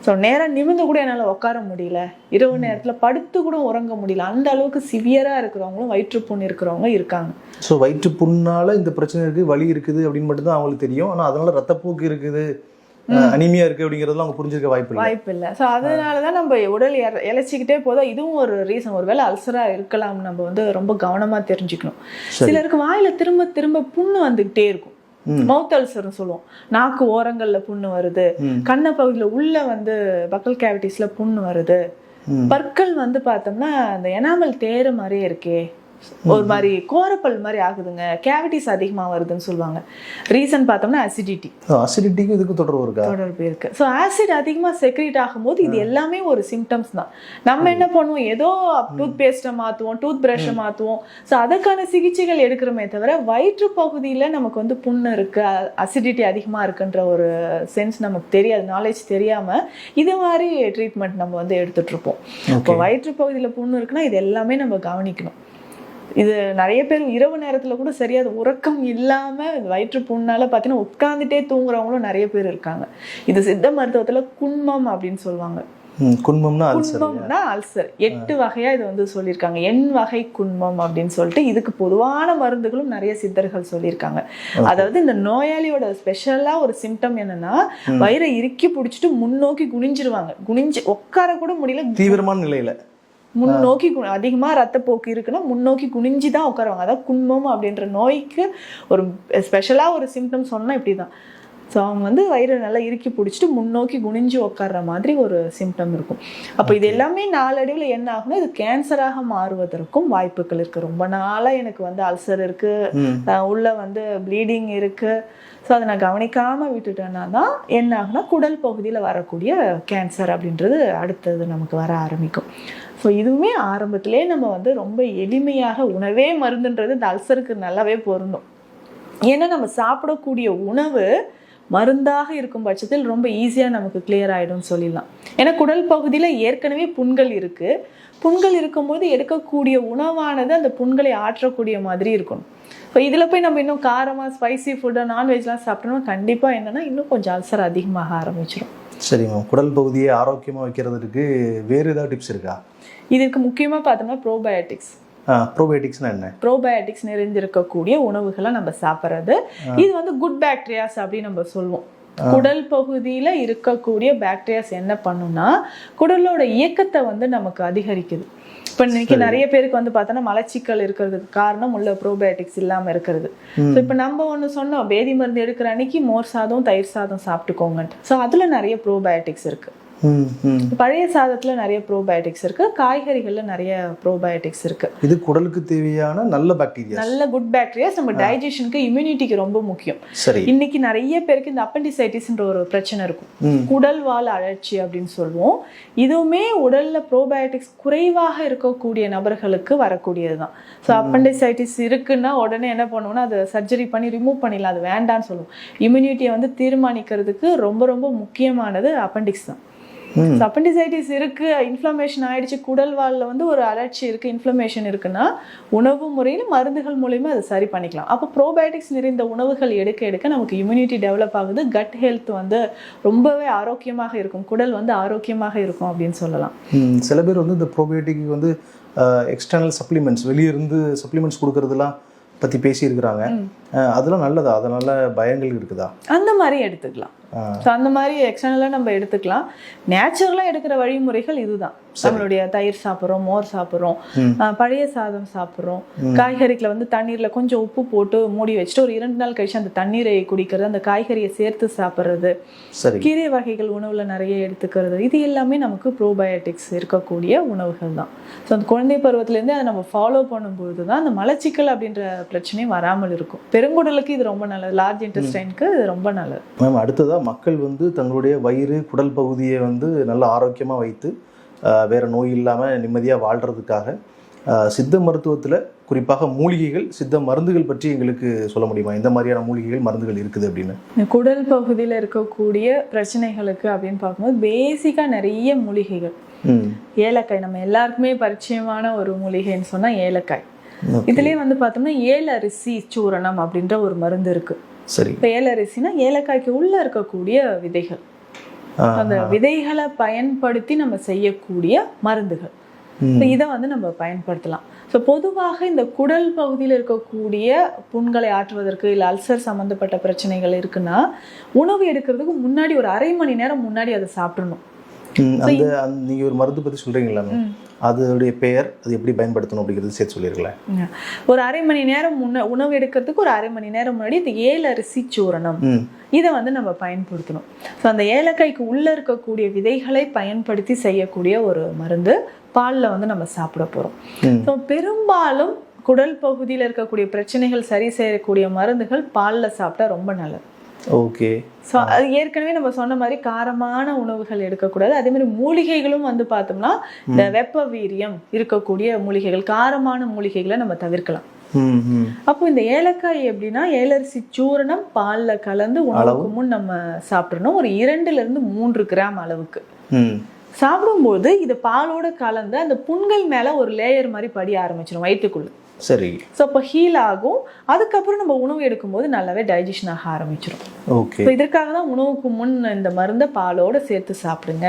ஸோ நேரம் நிமிர்ந்து கூட என்னால் உட்கார முடியல, இரவு நேரத்தில் படுத்து கூட உறங்க முடியல, அந்த அளவுக்கு சிவியராக இருக்கிறவங்களும் வயிற்றுப்புண் இருக்கிறவங்க இருக்காங்க. ஸோ வயிற்றுப்புண்ணால் இந்த பிரச்சனை இருக்குது, வலி இருக்குது அப்படின்னு மட்டும்தான் அவங்களுக்கு தெரியும். ஆனால் அதனால ரத்தப்போக்கு இருக்குது, அனிமியா இருக்கு அப்படிங்கிறதுலாம் அவங்க புரிஞ்சிருக்க வாய்ப்பு இல்லை. ஸோ அதனால தான் நம்ம உடல் இழைச்சிக்கிட்டே போதும். இதுவும் ஒரு ரீசன். ஒருவேளை அல்சரா இருக்கலாம், நம்ம வந்து ரொம்ப கவனமாக தெரிஞ்சுக்கணும். சிலருக்கு வாயில திரும்ப திரும்ப புண்ணு வந்துகிட்டே இருக்கும், மவுத் அல்சர்னு சொல்லுவோம். நாக்கு ஓரங்கள்ல புண்ணு வருது, கண்ண பகுதியில் உள்ள வந்து பக்கல் கேவிட்டிஸ்ல புண்ணு வருது, பற்கள் வந்து பார்த்தோம்னா அந்த எனாமல் தேர மாதிரியே இருக்கே, ஒரு மாதிரி கோரப்பல் மாதிரி ஆகுதுங்க, கேவிட்டிஸ் அதிகமா வருதுன்னு சொல்லுவாங்க. ரீசன் பார்த்தோம்னா அசிடிட்டி. அசிடிட்டிக்கும் இதுக்கு தொடர்பு இருக்கு. ஸோ ஆசிட் அதிகமாக செக்ரீட் ஆகும்போது இது எல்லாமே ஒரு சிம்டம்ஸ் தான். நம்ம என்ன பண்ணுவோம், ஏதோ டூத் பேஸ்ட்டை மாற்றுவோம், டூத் ப்ரஷ்ஷை மாற்றுவோம். ஸோ அதுக்கான சிகிச்சைகள் எடுக்கிறோமே தவிர வயிற்று பகுதியில் நமக்கு வந்து புண்ணு இருக்கு, அசிடிட்டி அதிகமாக இருக்குன்ற ஒரு சென்ஸ் நமக்கு தெரியாது, நாலேஜ் தெரியாமல் இது மாதிரி ட்ரீட்மெண்ட் நம்ம வந்து எடுத்துட்டு இருப்போம். இப்போ வயிற்று பகுதியில் புண்ணு இருக்குன்னா இது எல்லாமே நம்ம கவனிக்கணும். இது நிறைய பேர் இரவு நேரத்தில் கூட சரியாது உறக்கம் இல்லாமல் வயிற்று புண்ணால் பார்த்தீங்கன்னா உட்காந்துட்டே தூங்குறவங்களும் நிறைய பேர் இருக்காங்க. இது சித்த மருத்துவத்தில் குன்மம் அப்படின்னு சொல்லுவாங்க. குன்மம்னா அல்சர். 8 வகையா இது வந்து சொல்லியிருக்காங்க. எண் வகை குன்மம் அப்படின்னு சொல்லிட்டு இதுக்கு பொதுவான மருந்துகளும் நிறைய சித்தர்கள் சொல்லியிருக்காங்க. அதாவது இந்த நோயாளியோட ஸ்பெஷலா ஒரு சிம்டம் என்னன்னா வயிறை இறுக்கி பிடிச்சிட்டு முன்னோக்கி குனிஞ்சிருவாங்க. குனிஞ்சு உட்கார கூட முடியல, தீவிரமான நிலையில முன்னோக்கி அதிகமா ரத்தப்போக்கு இருக்குன்னா முன்னோக்கி குனிஞ்சி தான் உட்காருவாங்க. அதாவது குன்மம் அப்படின்ற நோய்க்கு ஒரு ஸ்பெஷலா ஒரு சிம்டம் சொன்னா இப்படிதான். ஸோ அவங்க வந்து வயிறு நல்லா இறுக்கி பிடிச்சிட்டு முன்னோக்கி குனிஞ்சு உட்கார்ற மாதிரி ஒரு சிம்டம் இருக்கும். அப்போ இது எல்லாமே நாளடைவில் என்ன ஆகும்னா இது கேன்சராக மாறுவதற்கும் வாய்ப்புகள் இருக்குது. ரொம்ப நாளாக எனக்கு வந்து அல்சர் இருக்குது, உள்ள வந்து ப்ளீடிங் இருக்குது, ஸோ அதை நான் கவனிக்காமல் விட்டுட்டேன்னா தான் என்ன ஆகுனா குடல் பகுதியில் வரக்கூடிய கேன்சர் அப்படின்றது அடுத்தது நமக்கு வர ஆரம்பிக்கும். ஸோ இதுவுமே ஆரம்பத்திலே நம்ம வந்து ரொம்ப எளிமையாக உணவே மருந்துன்றது இந்த அல்சருக்கு நல்லாவே பொருந்தும். ஏன்னா நம்ம சாப்பிடக்கூடிய உணவு மருந்தாக இருக்கும் பட்சத்தில் ரொம்ப ஈஸியாக நமக்கு கிளியர் ஆகிடும்னு சொல்லிடலாம். ஏன்னா குடல் பகுதியில் ஏற்கனவே புண்கள் இருக்குது. புண்கள் இருக்கும்போது எடுக்கக்கூடிய உணவானது அந்த புண்களை ஆற்றக்கூடிய மாதிரி இருக்கணும். இப்போ இதில் போய் நம்ம இன்னும் காரமாக ஸ்பைசி ஃபுட்டை நான்வெஜ்லாம் சாப்பிட்டோம்னா கண்டிப்பாக என்னென்னா இன்னும் கொஞ்சம் அல்சர் அதிகமாக ஆரம்பிச்சிடும். சரி மேம், குடல் பகுதியை ஆரோக்கியமாக வைக்கிறதுக்கு வேறு ஏதாவது டிப்ஸ் இருக்கா? இதுக்கு முக்கியமாக பார்த்தோம்னா ப்ரோபயோட்டிக்ஸ். ப்ரோபயோட்டிக்ஸ்னா என்ன? ப்ரோபயோட்டிக்ஸ் நிறைஞ்சிருக்கக்கூடிய உணவுகளை நம்ம சாப்பிட்றது. இது வந்து குட் பாக்டீரியாஸ் அப்படின்னு நம்ம சொல்லுவோம். குடல் பகுதியில் இருக்கக்கூடிய பாக்டீரியாஸ் என்ன பண்ணுன்னா குடலோட இயக்கத்தை வந்து நமக்கு அதிகரிக்குது. இப்போ இன்னைக்கு நிறைய பேருக்கு வந்து பார்த்தோன்னா மலச்சிக்கல் இருக்கிறதுக்கு காரணம் உள்ள ப்ரோபயோட்டிக்ஸ் இல்லாமல் இருக்கிறது. ஸோ இப்போ நம்ம ஒன்று சொன்னோம், பேதி மருந்து எடுக்கிற அன்னைக்கு மோர் சாதம் தயிர் சாதம் சாப்பிட்டுக்கோங்கன்ட்டு. ஸோ அதில் நிறைய ப்ரோபயோட்டிக்ஸ் இருக்குது. பழைய சாதத்துல நிறைய ப்ரோபயோட்டிக்ஸ் இருக்கு, காய்கறிகள்ல நிறைய ப்ரோபயோட்டிக்ஸ் இருக்கு. இது குடலுக்கு தேவையான நல்ல பாக்டீரியா, நல்ல குட் பாக்டீரியாஸ் நம்ம டைஜஷனுக்கு இம்யூனிட்டிக்கு ரொம்ப முக்கியம். சரி, இன்னைக்கு நிறைய பேருக்கு இந்த அப்பெண்டிசைட்டிஸ்ன்ற ஒரு பிரச்சனை இருக்கும், குடல் வால் அழற்சி அப்படின்னு சொல்லுவோம். இதுவுமே உடல்ல ப்ரோபயோட்டிக்ஸ் குறைவாக இருக்கக்கூடிய நபர்களுக்கு வரக்கூடியதுதான். ஸோ அப்பெண்டிசைட்டிஸ் இருக்குன்னா உடனே என்ன பண்ணுவோம்னா அதை சர்ஜரி பண்ணி ரிமூவ் பண்ணிடலாம், அது வேண்டான்னு சொல்லுவோம். இம்யூனிட்டியை வந்து தீர்மானிக்கிறதுக்கு ரொம்ப ரொம்ப முக்கியமானது அப்பெண்டிக்ஸ் தான். அப்பெண்டிசைட்டிஸ் இருக்கு, இன்ஃப்ளமேஷன் ஆயிடுச்சு, குடல் வால்ல வந்து ஒரு அலர்ச்சி இருக்கு, இன்ஃப்ளமேஷன் இருக்குன்னா உணவு முறையில் மருந்துகள் மூலமா அதை சரி பண்ணிக்கலாம். அப்போ ப்ரோபயோட்டிக்ஸ் நிறைந்த உணவுகள் எடுக்க எடுக்க நமக்கு இம்யூனிட்டி டெவலப் ஆகுது, கட் ஹெல்த் வந்து ரொம்பவே ஆரோக்கியமாக இருக்கும், குடல் வந்து ஆரோக்கியமாக இருக்கும் அப்படின்னு சொல்லலாம். சில பேர் வந்து இந்த ப்ரோபயோட்டிக் வந்து எக்ஸ்டர்னல் சப்ளிமெண்ட்ஸ், வெளியிருந்து சப்ளிமெண்ட்ஸ் கொடுக்கறதுலாம் பற்றி பேசியிருக்கிறாங்க. அதெல்லாம் நல்லதா? அதனால பயங்கள் இருக்குதா? அந்த மாதிரி எடுத்துக்கலாம். ஸோ அந்த மாதிரி எக்ஸ்டர்னலாக நம்ம எடுத்துக்கலாம். நேச்சுரலாக எடுக்கிற வழிமுறைகள் இதுதான். நம்மளுடைய தயிர் சாப்பிட்றோம், மோர் சாப்பிட்றோம், பழைய சாதம் சாப்பிட்றோம், காய்கறிகளை வந்து தண்ணீரில் கொஞ்சம் உப்பு போட்டு மூடி வச்சுட்டு ஒரு 2 நாள் கழிச்சு அந்த தண்ணீரை குடிக்கிறது, அந்த காய்கறியை சேர்த்து சாப்பிட்றது, கீரை வகைகள் உணவில் நிறைய எடுத்துக்கிறது, இது எல்லாமே நமக்கு ப்ரோபயோட்டிக்ஸ் இருக்கக்கூடிய உணவுகள் தான். ஸோ அந்த குழந்தை பருவத்திலேருந்தே அதை நம்ம ஃபாலோ பண்ணும்போது தான் அந்த மலச்சிக்கல் அப்படின்ற பிரச்சனையும் வராமல் இருக்கும். பெருங்குடலுக்கு இது ரொம்ப நல்லது, லார்ஜ் இன்டெஸ்டைனுக்கு இது ரொம்ப நல்லது. மேம், அடுத்ததாக மக்கள் வந்து தங்களுடைய வயிறு குடல் பகுதியை வந்து நல்ல ஆரோக்கியமாக வைத்து வேறு நோய் இல்லாமல் நிம்மதியாக வாழ்கிறதுக்காக சித்த மருத்துவத்தில் குறிப்பாக மூலிகைகள், சித்த மருந்துகள் பற்றி எங்களுக்கு சொல்ல முடியுமா? எந்த மாதிரியான மூலிகைகள் மருந்துகள் இருக்குது அப்படின்னு? குடல் பகுதியில் இருக்கக்கூடிய பிரச்சனைகளுக்கு அப்படின்னு பார்க்கும்போது பேசிக்காக நிறைய மூலிகைகள். ஏலக்காய் நம்ம எல்லாருக்குமே பரிச்சயமான ஒரு மூலிகைன்னு சொன்னால் ஏலக்காய். இதுலேயே வந்து பார்த்தோம்னா ஏலரிசி சூரணம் அப்படின்ற ஒரு மருந்து இருக்கு. சரி, இப்போ ஏலரிசினா ஏலக்காய்க்கு உள்ள இருக்கக்கூடிய விதைகள், அந்த விதைகளை பயன்படுத்தி நம்ம செய்யக்கூடிய மருந்துகள். இதை வந்து நம்ம பயன்படுத்தலாம். ஸோ பொதுவாக இந்த குடல் பகுதியில் இருக்கக்கூடிய புண்களை ஆற்றுவதற்கு இல்லை அல்சர் சம்மந்தப்பட்ட பிரச்சனைகள் இருக்குன்னா உணவு எடுக்கிறதுக்கு முன்னாடி ஒரு 1/2 மணி நேரம் முன்னாடி அதை சாப்பிடணும். நீங்கள் ஒரு மருந்து பற்றி சொல்கிறீங்களா, அதோடைய பெயர், அது எப்படி பயன்படுத்தணும் அப்படிங்கிறது சேர்த்து சொல்லியிருக்கலாம். ஒரு 1/2 மணி நேரம் உணவு எடுக்கிறதுக்கு ஒரு 1/2 மணி நேரம் முன்னாடி இந்த ஏலரிசி சூரணம் இதை வந்து நம்ம பயன்படுத்தணும். ஸோ அந்த ஏலக்காய்க்கு உள்ளே இருக்கக்கூடிய விதைகளை பயன்படுத்தி செய்யக்கூடிய ஒரு மருந்து பாலில் வந்து நம்ம சாப்பிட போகிறோம். ஸோ பெரும்பாலும் குடல் பகுதியில் இருக்கக்கூடிய பிரச்சனைகள் சரி செய்யக்கூடிய மருந்துகள் பாலில் சாப்பிட்டா ரொம்ப நல்லது. ஓகே. ஸோ அது ஏற்கனவே நம்ம சொன்ன மாதிரி காரமான உணவுகள் எடுக்கக்கூடாது. அதே மாதிரி மூலிகைகளும் வந்து பார்த்தோம்னா இந்த வெப்ப வீரியம் இருக்கக்கூடிய மூலிகைகள், காரமான மூலிகைகளை நம்ம தவிர்க்கலாம். அப்போ இந்த ஏலக்காய் எப்படின்னா, ஏலரிசி சூரணம் பால்ல கலந்து உணவுக்கு முன் நம்ம சாப்பிடணும். ஒரு 2 to 3 கிராம் அளவுக்கு சாப்பிடும்போது இது பாலோட கலந்து அந்த புண்கள் மேல ஒரு லேயர் மாதிரி படிய ஆரம்பிச்சிடும் வயிற்றுக்குள்ள. சரி. ஸோ அப்போ ஹீல் ஆகும். அதுக்கப்புறம் நம்ம உணவு எடுக்கும்போது நல்லாவே டைஜஷன் ஆக ஆரம்பிச்சிடும். ஓகே. இதற்காக தான் உணவுக்கு முன் இந்த மருந்தை பாலோட சேர்த்து சாப்பிடுங்க.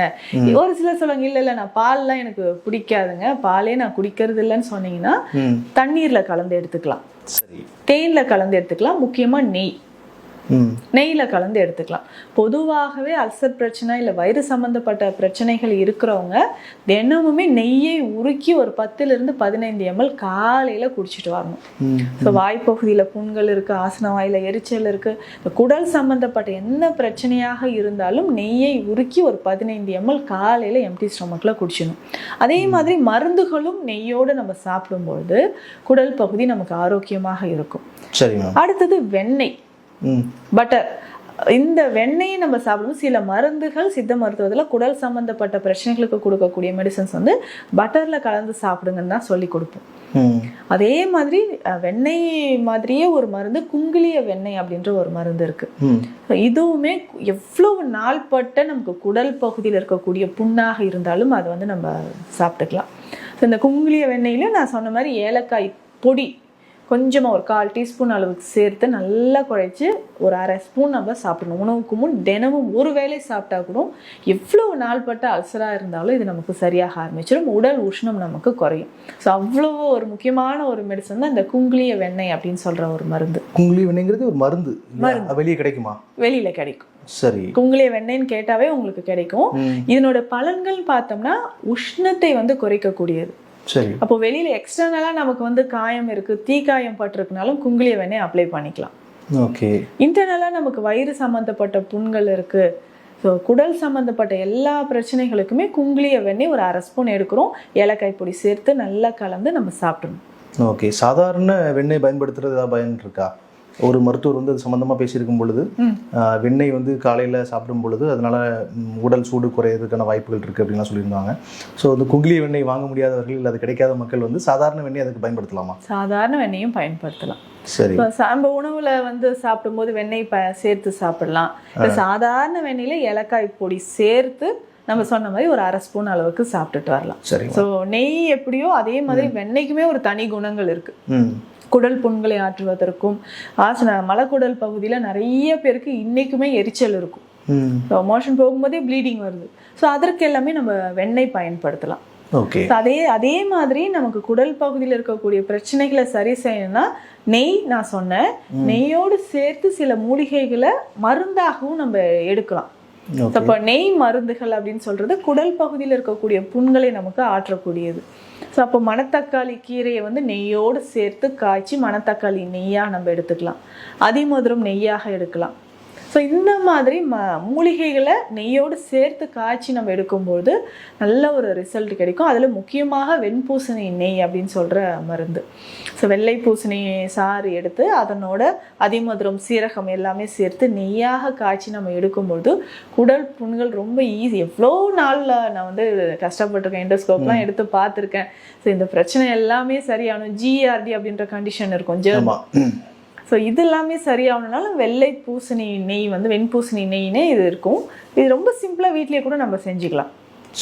ஒரு சிலர் சொல்லுவாங்க, இல்ல நான் பால்லாம் எனக்கு பிடிக்காதுங்க, பாலே நான் குடிக்கிறது இல்லைன்னு சொன்னீங்கன்னா தண்ணீர்ல கலந்து எடுத்துக்கலாம். சரி. தேன்ல கலந்து எடுத்துக்கலாம். முக்கியமா நெய்ல கலந்து எடுத்துக்கலாம். பொதுவாகவே அல்சர் பிரச்சனை இல்லை வயிறு சம்பந்தப்பட்ட பிரச்சனைகள் இருக்கிறவங்க தினமுமே நெய்யை உருக்கி ஒரு 10 to 15 ml காலையில குடிச்சிட்டு வரணும். ஸோ வாய்ப்பகுதியில புண்கள் இருக்கு, ஆசன வாயில எரிச்சல் இருக்கு, இந்த குடல் சம்பந்தப்பட்ட என்ன பிரச்சனையாக இருந்தாலும் நெய்யை உருக்கி ஒரு 15 ml காலையில எம்டி ஸ்டொமக்ல குடிச்சிடணும். அதே மாதிரி மருந்துகளும் நெய்யோடு நம்ம சாப்பிடும்போது குடல் பகுதி நமக்கு ஆரோக்கியமாக இருக்கும். அடுத்தது வெண்ணெய், பட்டர். இந்த வெண்ணெயை நம்ம சாப்பிடும்போது சில மருந்துகள் சித்த மருத்துவத்தில் குடல் சம்பந்தப்பட்ட பிரச்சனைகளுக்கு கொடுக்கக்கூடிய மெடிசன்ஸ் வந்து பட்டர்ல கலந்து சாப்பிடுங்கன்னு தான் சொல்லி கொடுப்போம். அதே மாதிரி வெண்ணெய் மாதிரியே ஒரு மருந்து குங்கிலிய வெண்ணெய் அப்படின்ற ஒரு மருந்து இருக்கு. இதுவுமே எவ்வளவு நாள்பட்ட நமக்கு குடல் பகுதியில் இருக்கக்கூடிய புண்ணாக இருந்தாலும் அதை வந்து நம்ம சாப்பிட்டுக்கலாம். இந்த குங்கிலிய வெண்ணெயில நான் சொன்ன மாதிரி ஏலக்காய் பொடி கொஞ்சமாக ஒரு 1/4 டீஸ்பூன் அளவுக்கு சேர்த்து நல்லா குழைச்சி ஒரு 1/2 ஸ்பூன் நம்ம சாப்பிடணும் உணவுக்கு முன். தினமும் ஒரு வேளை சாப்பிட்டா கூட எவ்வளவு நாள்பட்ட அல்சராக இருந்தாலும் இது நமக்கு சரியாக ஆரம்பிச்சிடும். உடல் உஷ்ணம் நமக்கு குறையும். ஸோ அவ்வளோ ஒரு முக்கியமான ஒரு மெடிசன் தான் இந்த குங்கிலிய வெண்ணெய் அப்படின்னு சொல்ற ஒரு மருந்து. குங்கிலிய வெண்ணெய்ங்கிறது ஒரு மருந்து. வெளியே கிடைக்குமா? வெளியில கிடைக்கும். சரி. குங்கிலிய வெண்ணெய்ன்னு கேட்டாவே உங்களுக்கு கிடைக்கும். இதனோட பலன்கள் பார்த்தோம்னா உஷ்ணத்தை வந்து குறைக்கக்கூடியது. சரி. அப்போ வெளியில எக்ஸ்டர்னலா நமக்கு வந்து காயம் இருக்கு, தீக்காயம் பட்டிருக்குனாலும் குங்கிலிய வெண்ணெய் அப்ளை பண்ணிக்கலாம். ஓகே. இன்டர்னலா நமக்கு வயிறு சம்பந்தப்பட்ட புண்கள் இருக்கு, ஸோ குடல் சம்பந்தப்பட்ட எல்லா பிரச்சனைகளுக்குமே குங்கிலிய வெண்ணெய் ஒரு 1/2 ஸ்பூன் எடுக்கிறோம். ஏலக்காய் பொடி சேர்த்து நல்லா கலந்து நம்ம சாப்பிடணும். ஓகே. சாதாரண வெண்ணெய் பயன்படுத்துறது ஏதாவது பயன் இருக்கா? ஒரு மருத்துவர் வந்து அது சம்மந்தமாக பேசியிருக்கும் பொழுது வெண்ணெய் வந்து காலையில் சாப்பிடும் பொழுது அதனால உடல் சூடு குறையிறதுக்கான வாய்ப்புகள் இருக்குது அப்படின்லாம் சொல்லியிருந்தாங்க. ஸோ அந்த குங்கிலிய வெண்ணெய் வாங்க முடியாதவர்கள் இல்லை அது கிடைக்காத மக்கள் வந்து சாதாரண வெண்ணெய் அதுக்கு பயன்படுத்தலாமா? சாதாரண வெண்ணெயும் பயன்படுத்தலாம். சரி. நம்ம உணவுல வந்து சாப்பிடும்போது வெண்ணெய் சேர்த்து சாப்பிடலாம். சாதாரண வெண்ணெயில ஏலக்காய் பொடி சேர்த்து நம்ம சொன்ன மாதிரி ஒரு 1/2 ஸ்பூன் அளவுக்கு சாப்பிட்டுட்டு வரலாம். சரி. ஸோ நெய் எப்படியோ அதே மாதிரி வெண்ணெய்க்குமே ஒரு தனி குணங்கள் இருக்கு. குடல் புண்களை ஆற்றுவதற்கும் மலக்குடல் பகுதியில நிறைய பேருக்கு இன்னைக்குமே எரிச்சல் இருக்கும். மோஷன் போகும்போதே ப்ளீடிங் வருது. ஸோ அதற்கு எல்லாமே நம்ம வெண்ணெய் பயன்படுத்தலாம். அதே மாதிரி நமக்கு குடல் பகுதியில் இருக்கக்கூடிய பிரச்சனைகளை சரி செய்யணும்னா நெய், நான் சொன்னேன், நெய்யோடு சேர்த்து சில மூலிகைகளை மருந்தாகவும் நம்ம எடுக்கலாம். இப்போ நெய் மருந்துகள் அப்படின்னு சொல்றது குடல் பகுதியில் இருக்கக்கூடிய புண்களை நமக்கு ஆற்றக்கூடியது. ஸோ அப்போ மணத்தக்காளி கீரையை வந்து நெய்யோடு சேர்த்து காய்ச்சி மணத்தக்காளி நெய்யாக நம்ம எடுத்துக்கலாம். அதிமதுரம் நெய்யாக எடுக்கலாம். ஸோ இந்த மாதிரி மூலிகைகளை நெய்யோடு சேர்த்து காய்ச்சி நம்ம எடுக்கும்போது நல்ல ஒரு ரிசல்ட் கிடைக்கும். அதில் முக்கியமாக வெண்பூசணி நெய் அப்படின்னு சொல்கிற மருந்து. ஸோ வெள்ளை பூசணி சாறு எடுத்து அதனோட அதிமதுரம் சீரகம் எல்லாமே சேர்த்து நெய்யாக காய்ச்சி நம்ம எடுக்கும்போது குடல் புண்கள் ரொம்ப ஈஸி. எவ்வளோ நாளில் நான் வந்து கஷ்டப்பட்டிருக்கேன், எண்டோஸ்கோப்லாம் எடுத்து பார்த்துருக்கேன். ஸோ இந்த பிரச்சனை எல்லாமே சரியாகணும். ஜிஆர்டி அப்படின்ற கண்டிஷன் இருக்கும், ஜெர்மன். ஸோ இது எல்லாமே சரியாகணுனால வெள்ளை பூசணி நெய் வந்து வெண்பூசணி நெய்னே இது இருக்கும். இது ரொம்ப சிம்பிளாக வீட்லேயே கூட நம்ம செஞ்சுக்கலாம்.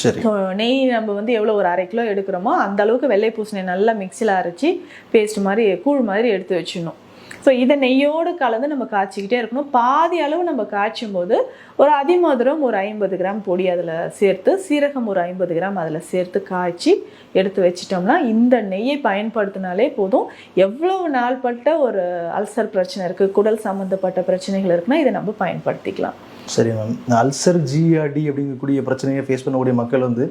சரி. ஸோ நெய் நம்ம வந்து எவ்வளோ ஒரு 1/2 கிலோ எடுக்கிறோமோ அந்த அளவுக்கு வெள்ளை பூசணி நல்லா மிக்சியில் அரைச்சி பேஸ்ட் மாதிரி கூழ் மாதிரி எடுத்து வச்சிடணும். ஸோ இதை நெய்யோடு கலந்து நம்ம காய்ச்சிக்கிட்டே இருக்கணும். பாதி அளவு நம்ம காய்ச்சும் போது ஒரு அதிமதுரம் ஒரு 50 கிராம் பொடி அதில் சேர்த்து, சீரகம் ஒரு 50 கிராம் அதில் சேர்த்து காய்ச்சி எடுத்து வச்சிட்டோம்னா இந்த நெய்யை பயன்படுத்தினாலே போதும். எவ்வளவு நாள்பட்ட ஒரு அல்சர் பிரச்சனை இருக்குது, குடல் சம்மந்தப்பட்ட பிரச்சனைகள் இருக்குன்னா இதை நம்ம பயன்படுத்திக்கலாம். சரி மேம். அல்சர் ஜிஆர்டி அப்படிங்கக்கூடிய பிரச்சனையை ஃபேஸ் பண்ணக்கூடிய மக்கள் வந்து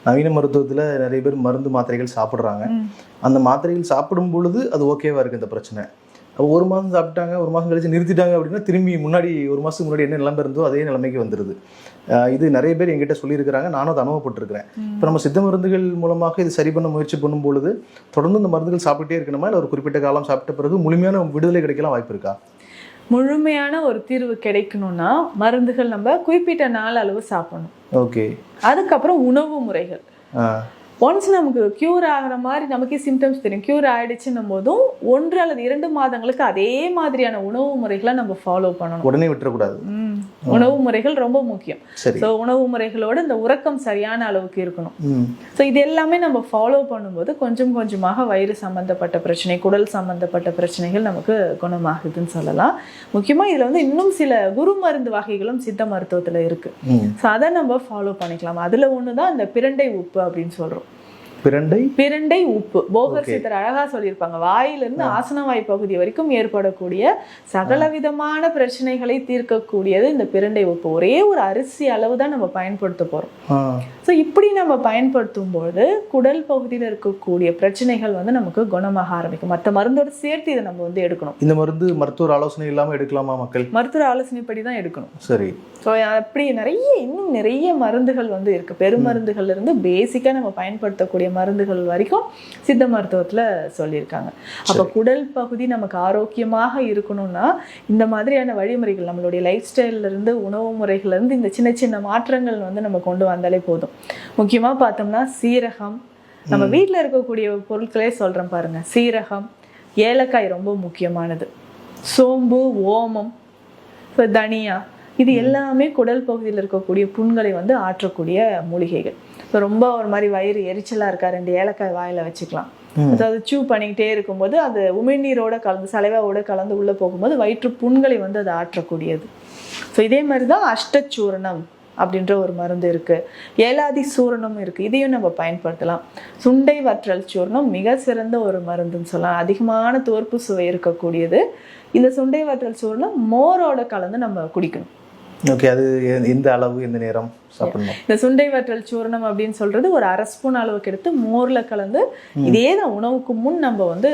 நவீன மருத்துவத்தில் நிறைய பேர் மருந்து மாத்திரைகள் சாப்பிட்றாங்க. அந்த மாத்திரைகள் சாப்பிடும் பொழுது அது ஓகேவா இருக்குது இந்த பிரச்சனை. அப்போ ஒரு மாதம் சாப்பிட்டாங்க, ஒரு மாதம் கழிச்சு நிறுத்திட்டாங்க அப்படின்னா திரும்பி முன்னாடி ஒரு மாதத்துக்கு முன்னாடி என்ன நிலைமை இருந்தோ அதே நிலைமைக்கு வந்துடுது. இது நிறைய பேர் எங்கிட்ட சொல்லியிருக்கிறாங்க, நானும் அதை அனுபவப்பட்டிருக்கிறேன். இப்போ நம்ம சித்த மருந்துகள் மூலமாக இது சரி பண்ண முயற்சி பண்ணும் பொழுது தொடர்ந்து இந்த மருந்துகள் சாப்பிட்டே இருக்கணுமா, இல்லை ஒரு குறிப்பிட்ட காலம் சாப்பிட்ட பிறகு முழுமையான விடுதலை கிடைக்கலாம் வாய்ப்பு இருக்கா? முழுமையான ஒரு தீர்வு கிடைக்கணும்னா மருந்துகள் நம்ம குறிப்பிட்ட நாள் அளவு சாப்பிடணும். ஓகே. அதுக்கப்புறம் உணவு முறைகள் ஒன்ஸ் நமக்கு க்யூர் ஆகிற மாதிரி நமக்கே சிம்டம்ஸ் தெரியும், க்யூர் ஆயிடுச்சுன்னும் போதும் 1 அல்லது 2 மாதங்களுக்கு அதே மாதிரியான உணவு முறைகளை நம்ம ஃபாலோ பண்ணணும். உடனே விட்டுறக்கூடாது. உணவு முறைகள் ரொம்ப முக்கியம். சரி. ஸோ உணவு முறைகளோட இந்த உறக்கம் சரியான அளவுக்கு இருக்கணும். ஸோ இது எல்லாமே நம்ம ஃபாலோ பண்ணும்போது கொஞ்சம் கொஞ்சமாக வயிறு சம்பந்தப்பட்ட பிரச்சனை, குடல் சம்பந்தப்பட்ட பிரச்சனைகள் நமக்கு குணமாகுதுன்னு சொல்லலாம். முக்கியமாக இதில் வந்து இன்னும் சில குரு மருந்து வகைகளும் சித்த மருத்துவத்தில் இருக்கு. ஸோ அதை நம்ம ஃபாலோ பண்ணிக்கலாம். அதில் ஒன்று தான் இந்த பிரண்டை உப்பு அப்படின்னு சொல்கிறோம். பிரண்டை உப்பு போகர் சித்தர் அழகா சொல்லியிருப்பாங்க. வாயிலிருந்து ஆசனவாய் பகுதி வரைக்கும் ஏற்படக்கூடிய சகல விதமான பிரச்சனைகளை தீர்க்கக்கூடியது இந்த பிரண்டை உப்பு. ஒரே ஒரு அரிசி அளவு தான் நம்ம பயன்படுத்த போறோம். ஸோ இப்படி நம்ம பயன்படுத்தும் போது குடல் பகுதியில் இருக்கக்கூடிய பிரச்சனைகள் வந்து நமக்கு குணமாக ஆரம்பிக்கும். மற்ற மருந்தோட சேர்த்து இதை நம்ம வந்து எடுக்கணும். இந்த மருந்து மருத்துவர் ஆலோசனை இல்லாமல் எடுக்கலாமா மக்கள்? மருத்துவ ஆலோசனைப்படி தான் எடுக்கணும். சரி. ஸோ அப்படி இன்னும் நிறைய மருந்துகள் வந்து இருக்கு. பெருமருந்துகள்ல இருந்து பேசிக்கா நம்ம பயன்படுத்தக்கூடிய மருந்துகள் வரைக்கும் சித்த மருத்துவத்துல சொல்லியிருக்காங்க. அப்ப குடல் பகுதி நமக்கு ஆரோக்கியமாக இருக்கணும்னா இந்த மாதிரியான வழிமுறைகள் நம்மளுடைய லைஃப் ஸ்டைல்ல இருந்து உணவு முறைகள்ல இருந்து இந்த சின்ன சின்ன மாற்றங்கள் வந்து நம்ம கொண்டு வந்தாலே போதும். முக்கியமா பார்த்தோம்னா சீரகம், நம்ம வீட்டில் இருக்கக்கூடிய பொருட்களே சொல்றேன் பாருங்க. சீரகம், ஏலக்காய் ரொம்ப முக்கியமானது, சோம்பு, ஓமம், தனியா, இது எல்லாமே குடல் பகுதியில் இருக்கக்கூடிய புண்களை வந்து ஆற்றக்கூடிய மூலிகைகள். இப்போ ரொம்ப ஒரு மாதிரி வயிறு எரிச்சலாக இருக்கா, 2 ஏலக்காய் வாயில் வச்சுக்கலாம். அதாவது சூ பண்ணிக்கிட்டே இருக்கும்போது அது உமிழ்நீரோட கலந்து சலைவாவோட கலந்து உள்ளே போகும்போது வயிற்று புண்களை வந்து அது ஆற்றக்கூடியது. ஸோ இதே மாதிரி தான் அஷ்டச்சூரணம் அப்படின்ற ஒரு மருந்து இருக்குது. ஏலாதி சூரணம் இருக்குது, இதையும் நம்ம பயன்படுத்தலாம். சுண்டை வற்றல் சூர்ணம் மிக சிறந்த ஒரு மருந்துன்னு சொல்லலாம். அதிகமான துவர்ப்பு சுவை இருக்கக்கூடியது. இந்த சுண்டை வற்றல் சூர்ணம் மோரோட கலந்து நம்ம குடிக்கணும். ஓகே. அது எந்த அளவு, எந்த நேரம் சாப்பிடணும்? இந்த சுண்டை வற்றல் சூர்ணம் அப்படின்னு சொல்றது ஒரு 1/2 ஸ்பூன் அளவுக்கு எடுத்து மோர்ல கலந்து, இதே தான் உணவுக்கு முன் நம்ம வந்து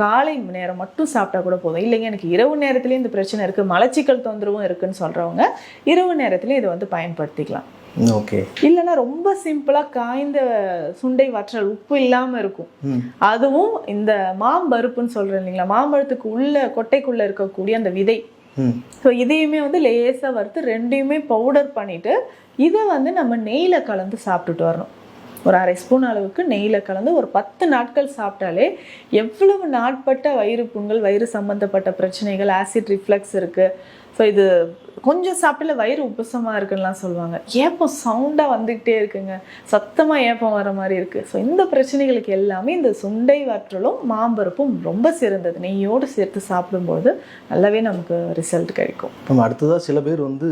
காலை நேரம் மட்டும் சாப்பிட்டா கூட போதும். இல்லைங்க எனக்கு இரவு நேரத்துலயும் இந்த பிரச்சனை இருக்கு, மலச்சிக்கல் தொந்தரவும் இருக்குன்னு சொல்றவங்க இரவு நேரத்துலயும் இதை வந்து பயன்படுத்திக்கலாம். ஓகே. இல்லைன்னா ரொம்ப சிம்பிளா காய்ந்த சுண்டை வற்றல் உப்பு இல்லாம இருக்கும், அதுவும் இந்த மாம்பருப்புன்னு சொல்றேன் இல்லைங்களா, மாம்பழத்துக்கு உள்ள கொட்டைக்குள்ள இருக்கக்கூடிய அந்த விதை, ஸோ இதையுமே வந்து லேசாக வறுத்து 2யுமே பவுடர் பண்ணிட்டு இதை வந்து நம்ம நெய்யில் கலந்து சாப்பிட்டுட்டு வரணும். ஒரு 1/2 ஸ்பூன் அளவுக்கு நெய்யில் கலந்து ஒரு 10 நாட்கள் சாப்பிட்டாலே எவ்வளவு நாட்பட்ட வயிறு புண்கள், வயிறு சம்பந்தப்பட்ட பிரச்சனைகள், ஆசிட் ரிஃப்ளக்ஸ் இருக்குது. ஸோ இது கொஞ்சம் சாப்பிட்டல வயிறு உப்புசமாக இருக்குன்னுலாம் சொல்லுவாங்க. ஏப்பம் சவுண்டாக வந்துக்கிட்டே இருக்குங்க, சத்தமாக ஏப்பம் வர மாதிரி இருக்குது. ஸோ இந்த பிரச்சனைகளுக்கு எல்லாமே இந்த சுண்டை வற்றலும் மாம்பருப்பும் ரொம்ப சிறந்தது. நெய்யோடு சேர்த்து சாப்பிடும்போது நல்லாவே நமக்கு ரிசல்ட் கிடைக்கும். நம்ம அடுத்ததாக சில பேர் வந்து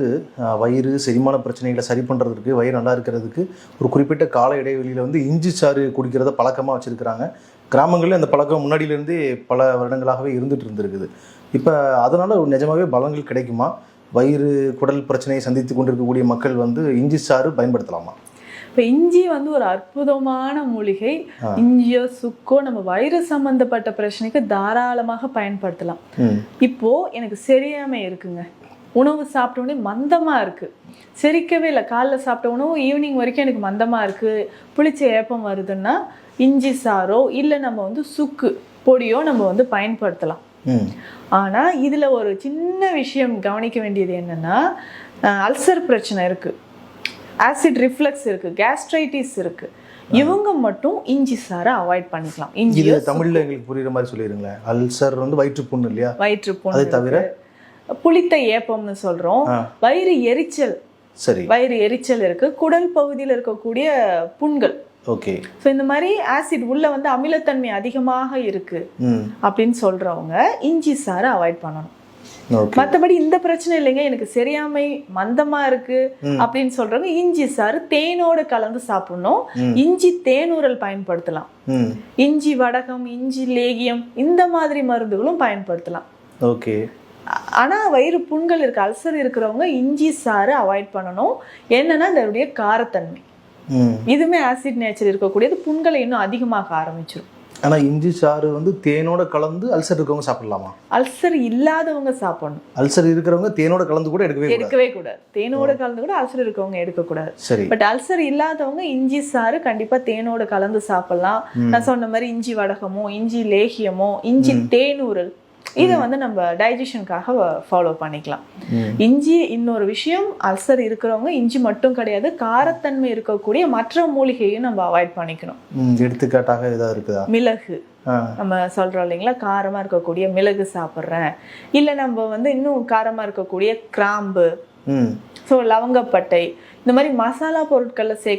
வயிறு செரிமான பிரச்சனைகளை சரி பண்ணுறதுக்கு, வயிறு நல்லா இருக்கிறதுக்கு ஒரு குறிப்பிட்ட கால இடைவெளியில் வந்து இஞ்சி சாறு குடிக்கிறத பழக்கமாக வச்சுருக்கிறாங்க. கிராமங்களில் அந்த பழக்கம் முன்னாடியிலேருந்தே பல வருடங்களாகவே இருந்துகிட்டு இருந்திருக்குது. இப்போ அதனால் நிஜமாகவே பலன்கள் கிடைக்குமா? வயிறு குடல் பிரச்சனையை சந்தித்து கொண்டிருக்கக்கூடிய மக்கள் வந்து இஞ்சி சாறு பயன்படுத்தலாமா? இப்போ இஞ்சி வந்து ஒரு அற்புதமான மூலிகை. இஞ்சியோ சுக்கோ நம்ம வயிறு சம்பந்தப்பட்ட பிரச்சனைக்கு தாராளமாக பயன்படுத்தலாம். இப்போ எனக்கு சரியாமை இருக்குங்க, உணவு சாப்பிட்ட உடனே மந்தமாக இருக்குது, செரிக்கவே இல்லை, காலைல சாப்பிட்ட உணவு ஈவினிங் வரைக்கும் எனக்கு மந்தமாக இருக்குது, புளிச்ச ஏப்பம் வருதுன்னா இஞ்சி சாரோ இல்லை நம்ம வந்து சுக்கு பொடியோ நம்ம வந்து பயன்படுத்தலாம். ஆனால் இதில் ஒரு சின்ன விஷயம் கவனிக்க வேண்டியது என்னென்னா, அல்சர் பிரச்சனை இருக்குது, ஆசிட் ரிஃப்ளக்ஸ் இருக்குது, கேஸ்ட்ரைட்டிஸ் இருக்குது, இவங்க மட்டும் இஞ்சி சாரை அவாய்ட் பண்ணிக்கலாம். இஞ்சி தமிழில் எங்களுக்கு புரியுற மாதிரி சொல்லிடுங்களேன். அல்சர் வந்து வயிற்றுப்புண் இல்லையா? வயிற்றுப்புண். அதை தவிர புளித்த ஏப்பம்னு சொல்கிறோம். வயிறு எரிச்சல், சரி, வயிறு எரிச்சல் இருக்குது. குடல் பகுதியில் இருக்கக்கூடிய புண்கள். ஓகே. ஸோ இந்த மாதிரி ஆசிட் உள்ள வந்து அமிலத்தன்மை அதிகமாக இருக்கு அப்படின்னு சொல்றவங்க இஞ்சி சாரை அவாய்ட் பண்ணணும். மற்றபடி இந்த பிரச்சனை இல்லைங்க, எனக்கு சரியாமை மந்தமா இருக்கு அப்படின்னு சொல்றவங்க இஞ்சி சாறு தேனோடு கலந்து சாப்பிடணும். இஞ்சி தேனூரல் பயன்படுத்தலாம், இஞ்சி வடகம், இஞ்சி லேகியம், இந்த மாதிரி மருந்துகளும் பயன்படுத்தலாம். ஓகே. ஆனா வயிறு புண்கள் இருக்கு, அல்சர் இருக்கிறவங்க இஞ்சி சாறு அவாய்ட் பண்ணணும். என்னன்னா இதனுடைய காரத்தன்மை, இதுவுமே ஆசிட் நேச்சர் இருக்கக்கூடியது, புண்களை இன்னும் அதிகமாக ஆரம்பிச்சிடும். ஆனா இஞ்சி சாறு வந்து தேனோட கலந்து அல்சர் இருக்கவங்க சாப்பிடலாமா? அல்சர் இல்லாதவங்க சாப்பிடணும். அல்சர் இருக்கிறவங்க தேனோட கலந்து கூட எடுக்கவே கூடாது. தேனோட கலந்து கூட அல்சர் இருக்கவங்க எடுக்கக்கூடாது. சரி. பட் அல்சர் இல்லாதவங்க இஞ்சி சாறு கண்டிப்பா தேனோட கலந்து சாப்பிடலாம். நான் சொன்ன மாதிரி இஞ்சி வடகமோ, இஞ்சி லேகியமோ, இஞ்சி தேனூரல், இதை வந்து நம்ம டைஜஷனுக்காக ஃபாலோ பண்ணிக்கலாம். இஞ்சி இன்னொரு விஷயம், அல்சர் இருக்கிறவங்க இஞ்சி மட்டும் கிடையாது, காரத்தன்மை இருக்கக்கூடிய மற்ற மூலிகையும் நம்ம அவாய்ட் பண்ணிக்கணும். எடுத்துக்காட்டாக ஏதாவது இருக்குதா? மிளகு நம்ம சொல்றோம் இல்லைங்களா, காரமா இருக்கக்கூடிய மிளகு சாப்பிட்றேன், இல்லை நம்ம வந்து இன்னும் காரமா இருக்கக்கூடிய கிராம்பு, ஸோ லவங்கப்பட்டை, இந்த மாதிரி மசாலா பொருட்களில் சேர்க்க